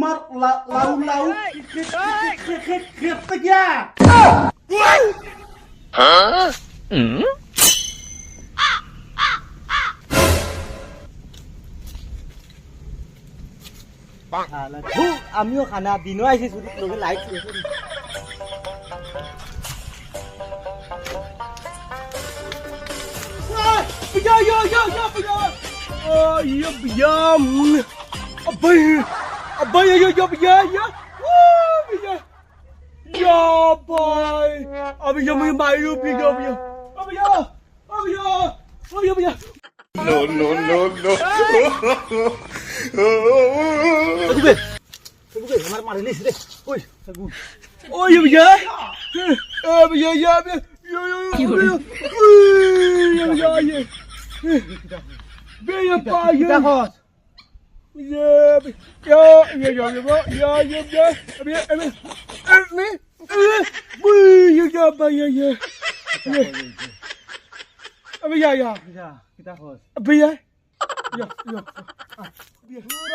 আমার লাউ লাউ খেতে গিয়া আমিও খানা দিনও আইছি লগে লাইট আমার মারিলিস রে ওই ওই ভैया भैया या भैया पाया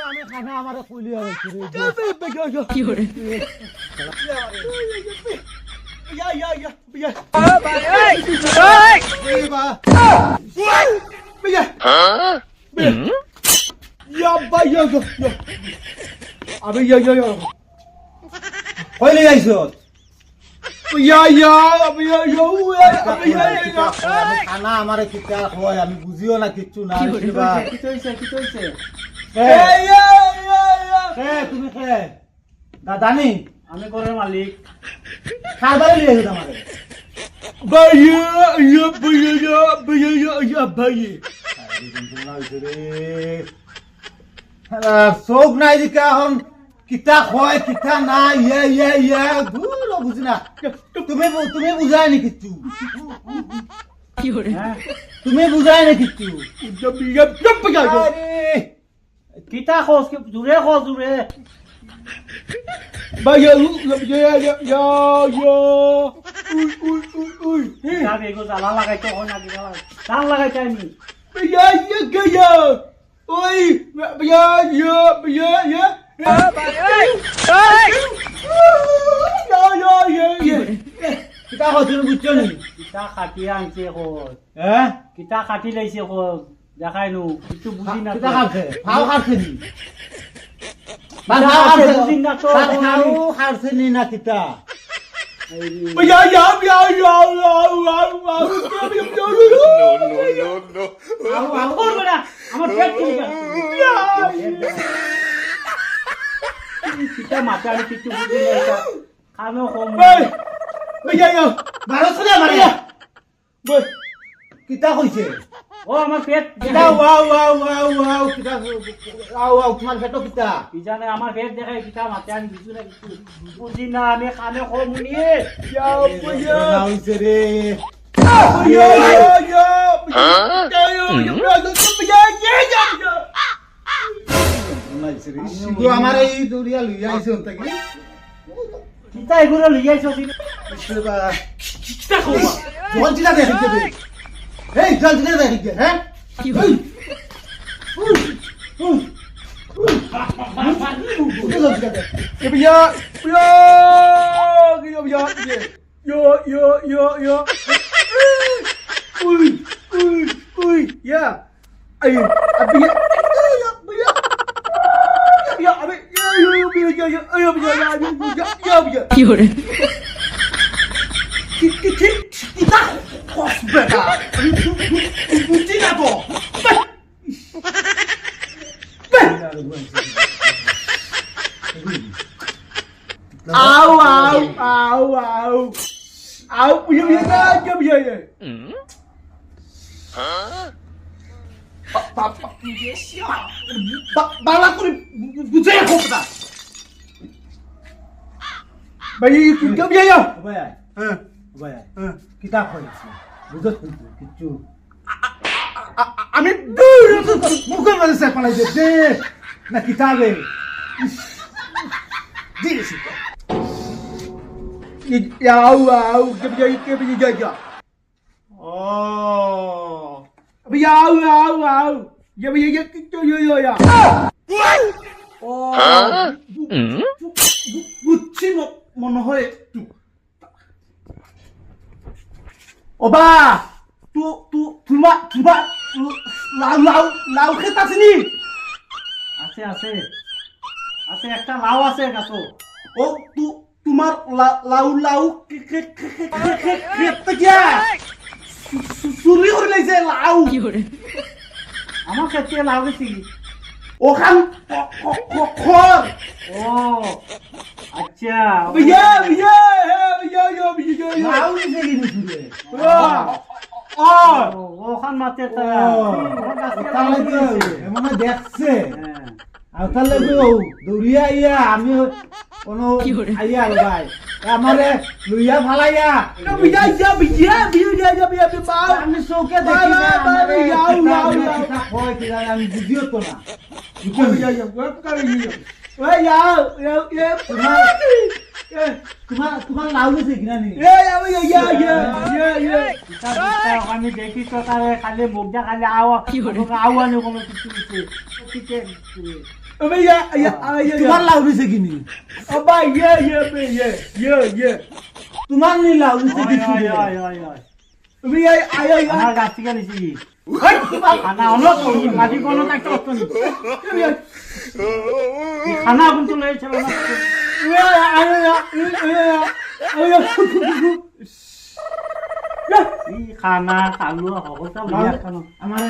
আমি খানা আমার কইলি খানা আমার কিতা হয় আমি বুঝিও না কিচ্ছু না তুমি খে দাদানি আমি করে মালিক খাবারে লিয়ে গেছে আমারে চোখ নাই দিকে এখন কিতা হয় কিতা না বুঝি না তুমি বুঝাই নি কিচ্ছু তুমি বুঝাই নি কিচ্ছু কিতা খোঁজ জোরে খোঁজ জোরে কিতা তুমি বুঝছো নি কিতা খাটি আনছে কিতা খাটি লাইছে দেখাই নো কিছু বুঝি না কিতা খাচ্ছে ভাও খাচ্ছে নি বুঝি না তো খাচ্ছে নি না কিতা কিতা মাথা আমি কিছু বুঝি না খানো কম কিতা কইছে ও আমার পেট ওয়াও কিতা তোমার পেট কিতা কি জানে আমার পেট দেখাই কিতা মাতে আমি বুঝু না কিছু বুঝি না আমি খানে কম নিয়ে হইছে রে আমার এই দৌড়িয়া লইয়া আইছে তাকে কিতা এগুলো লইয়া আইছো কিতা কইবা জল জিলা দেখি দে এই জল জিলা দেখি দে হ্যাঁ বালা করে বুঝে খোপটা ভাই কিটা বিয়া ভাই ভাই কিটা কইছি বুঝছ কিছু আমি মুখের মধ্যে সে পালাই দে না কিতাবে দিছি আউ কে বিয়া যা ও আউ ইয়ে কিটো ইয়া ও বুঝছি মনে হয় একটু ওবা তোমার লাউ খেত আছে নি আছে আছে আছে একটা লাউ আছে গাছো ও তোমার লাউ খেত গিয়া চুরি করে লাইছে লাউ আমার ক্ষেত্রে লাউ গেছি ওখান খর ও আচ্ছা লাউ দিছে কি ও ওখান মাতে তারা এমন দেখছে আর তাহলে দৌড়িয়া ইয়া আমি কোনো আইয়া ভাই আমারে লইয়া ফালাইয়া আমি চৌকে দেখি আমি বুঝিও তো না তোমার লাউ গেছে কিনা নি আমি দেখি তো তারে খালি মুখ যা খালি আওয়ানি কোনো কিছু তোমার লাউ গেছে কিনি তোমার নি লাউ গেছে তুমি আমার গাছ থেকে নিছি খানা হলো মাটি কোনো একটা খানা কিন্তু লয়েছিল খানা খালো হবো আমার